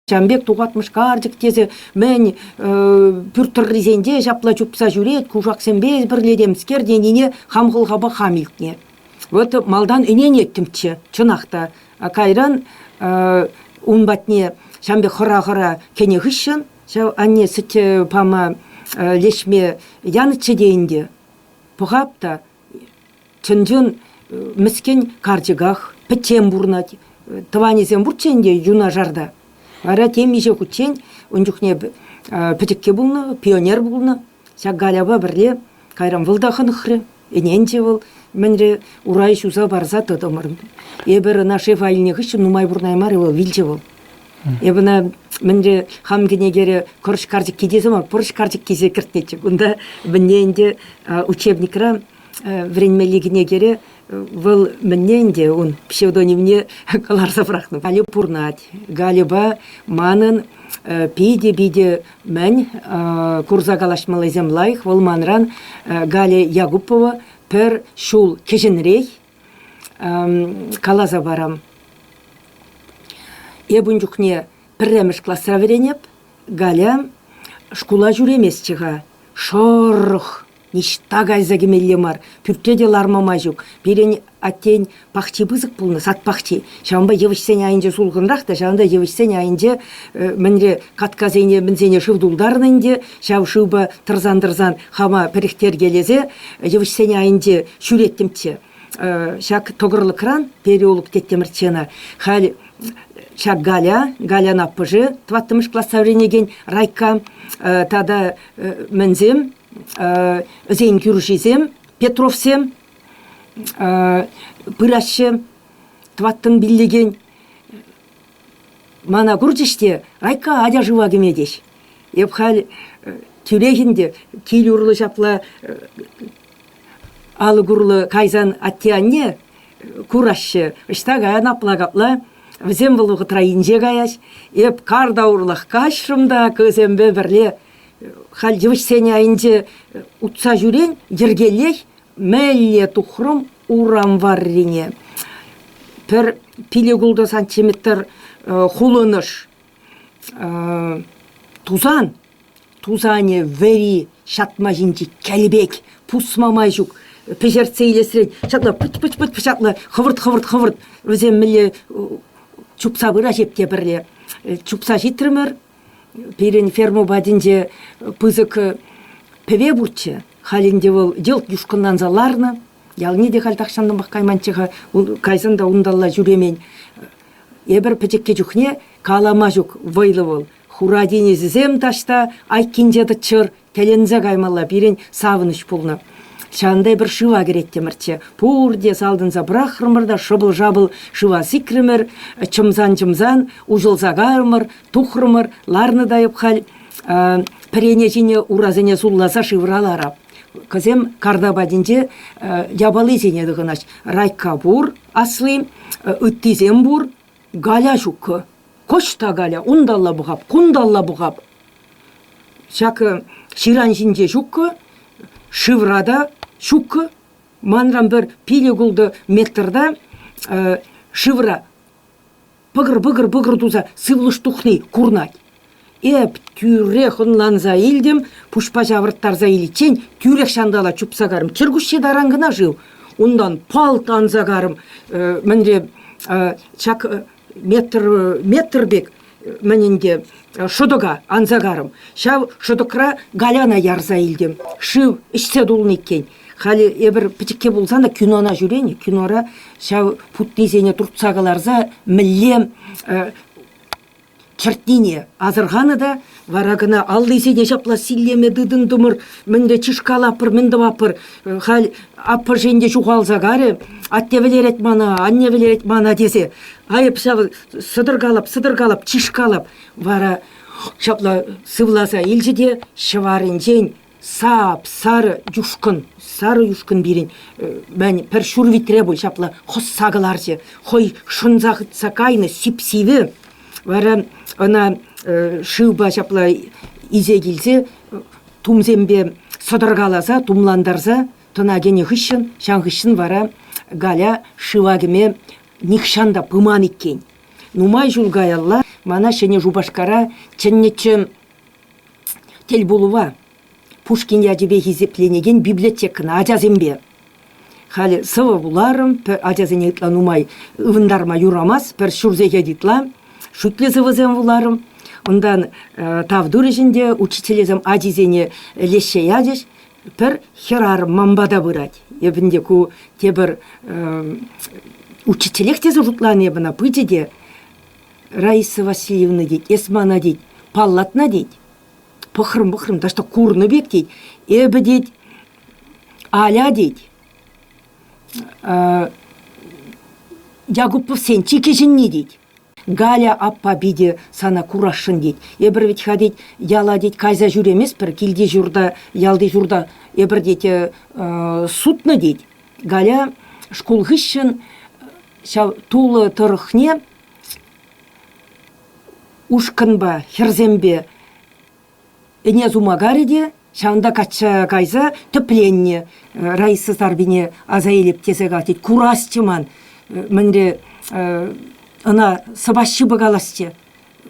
Жамбек тугатмыш каржык тезе мен пүртір ризенде жапла чупса жүрет, кужак сенбез бірле демскер деніне хамғылғаба хамилкне. Вот малдан үнен еттімче, чынақта. Кайран унбатне жамбек хыра-хыра кене хышын, анне сыте пама лешме янычы дейінде. Пұғапта чынжын міскен каржыгах, пітен бұрнат, тыванезен бұрченде юна жарда. Ара темиже кучен, онжухне петекке булны, пионер булны. Шак галяба бірле, кайрам вылдахын хры, ененже был, менре урай шуза барза тыдымырым. Ебір наше файліне хышым нумай бурнаймары был, вилже был. Ебіна менре хамкене кере көріш каржик кедезі ма, пұрыш каржик кезе кіртнечік. Онда бінненде учебникра времелігіне кере был менненде он псевдонимне каларса брахну. Гали пурнать, галиба манын пиде мен курза галашмалы землайх, вол манран Гали Ягупова пер шул кеженрей калаза барам. Ебунжухне пірреміш классра веренеп, Галя шкула жүремес чыға, шорх. Ништа гайза кемеллемар, пүртеде лармама жүк. Берен аттен пахчи бызык пулны, сат пахчи. Шамба евішсен айынже сулғынрақ та, шамба евішсен айынже мінре катказене мінзене шывдулдарнынде, шав шыба тырзан-тырзан хама піріқтер келезе, евішсен айынже шүреттімче. Шак тоғырлы кран, переолық теттемірчена. Хал шак Галя напыжы, тваттымыш классавренеген Райка, тада мінзем, Зейн Кюршизем, Петровсем, пырашым, тваттын биллеген мана күрчіште, Райка адя жыва кемедеш. Епхал тюрегінде кел урлы жапла алы күрлы кайзан аттианне күрашы, ішта гая напла капла, візем вылығы трайынже гаяш, еп карда урлық кашрымда көзембе бірле хал жывышсене айынже утса жүрен, ергелей, мәлле тухрым урам варрине. Пір пилегулда сантиметр хулыныш тузане вери шатма жинчи кәлбек, пусмамай жүк, пешерце илесірен, шатла пыт-пыт-пыт шатла, хывырт, өзем мілі чупса бұра жепте бірле. Чупса житрімір, Перен ферму бадинде пызык певе бурче, халинде был дел юшкыннан заларны, ялни де хальтақшанның баққайманчыға кайзында ундалла жүремен. Ебір пәчекке жүхне калама жүк вайлы бол. Хурадине зізем ташта айкинжеді чыр, тәлензі қаймалла берен савыныш пулны. Шандай бір шыва кереттемірче. Пурде салдынза бірақ рымырда шыбыл-жабыл шыва сикрімір, чымзан, ужылзагарымыр, тухрымыр, ларны дайып хал, пірене жіне уразыне сулласа шывыраларап. Кызем кардабадинде ябалы зене дығынаш. Райка бур, аслым, үттизем бур, Галя жүкі. Кошта Галя, ундалла бұғап, кундалла бұғап. Шакы ширан жінде жүкі, шыврада шукі, манрам бір пилегулды метрда шывра бұғыр дуза сывлыш тухны курнать. Эп тюрех онланза илдім, пушпа жавырттарза иличен, тюрех шандала чупсагарым, чыргушше дарангына жыл. Ондан палт анзагарым, мінре чак метрбек мінінде шыдыға анзагарым. Шав шыдықра Галяна ярза илдім. Шыв ішсе дулны кен. Халі ебір пітікке болсана кинона жүрені. Кинора шав путнезене тұртсағаларза міллем чертнине азырғаны да варагына алдызене жапла силлеме дыдын дұмыр мінді чышкалапыр, мінді вапыр. Хал апыр женде жуғалзағары атте велерет мана, анне велерет мана десе. Айып шав сыдыргалап, чышкалап вара шапла сывласа илжеде шыварын жен сап, сары юшкын берін. Мән пір шурвитре бұл шапла қос сағылар же. Хой шынзағытса кайны сип-сиві. Вара ана шыба шапла изе келсе, тумзембе сыдыргаласа, тумландарса, тына гене хышын, шан хышын вара Галя шывагіме никшанда пыман еккен. Нумай жулгаялла Мана шене жубашкара ченнече тел болува. Пушкин яжебе хизепленеген библиотекына ажазембе. Халі сывы буларым, ажазене итланумай ывындарма юрамас, пір шурзеге дитла, шутле сывызем буларым. Ондан тавдурежінде учителезем ажизене леше ядеш, пір херарым мамбада бұрать. Ебінде ку тебір учителек тезі жұтлан ебіна пыдеде Раиса Васильевна дейд, Есмана дейд, Паллатна дейд. Пықырым, дашта курны бек дейд. Эбі дейд, Аля дейд. Ягупов сен чекежінне дейд. Галя аппа биде сана курашын дейд. Эбір ведь ходить яла дейд кайза жүремес, бір келде жүрда, ялды жүрда, эбір дейд сутны дейд. Галя школғышын тулы тұрықне ушкынба, херзембе эне зумагариде, шанда кача кайза төпленне Раиса Зарбине азайлеп тезега дейд. Курасчыман, мінде ына сыбашы бұғаласчы.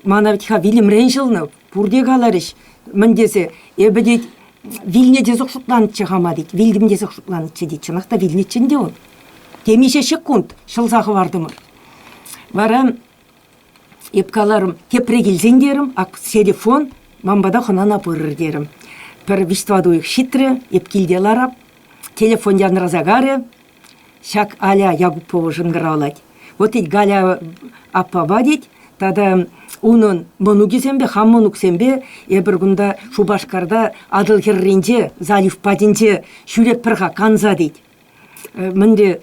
Мана бітіға вилім ренжілні, бұрде қаларыш. Міндесі, ебі дейд, вилне дезіқ шутланытчы ғама дейд, вилдім дезіқ шутланытчы дейд. Чынақта вилнетчінде он. Темеше шекунд, шылзағы бардымыр. Барам, епкаларым, тепре келзендерім, ақ телефон, мамбада қынана бұрыр дерім. Бір виштвадуық шитрі, епкелделарап, телефон янразагаре, шак Аля Ягупова жыңғыралады. Вот эти Галя аппа бадить, тогда унын мұну кезембе, хам мұну ксембе, ебір күнда Шубашкарда адыл херренде, залив паденде жүреп бірға канза дейді. Мінді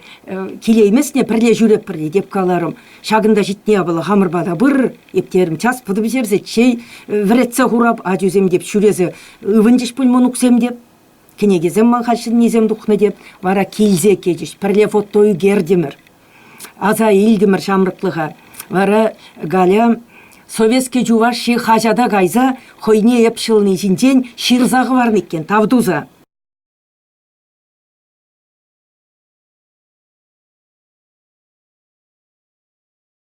келеймесіне бірле жүреп бірле деп қаларым. Шағында жетне абылы ғамырбада бір, ептерім час бұды бізерзе, чей віретсе құрап, адюзем деп жүрезі ұвындеш бұл мұну ксем деп. Кенегезем маңқашын незем дұқны деп, вара келзе кежіш, бірле фоттойы гердемір. Аза илдімір шамрытлыға. Вара Галя советский жуваш ши хажада гайза хойне епшылны жинжен ширзағы барны екен, тавдуза.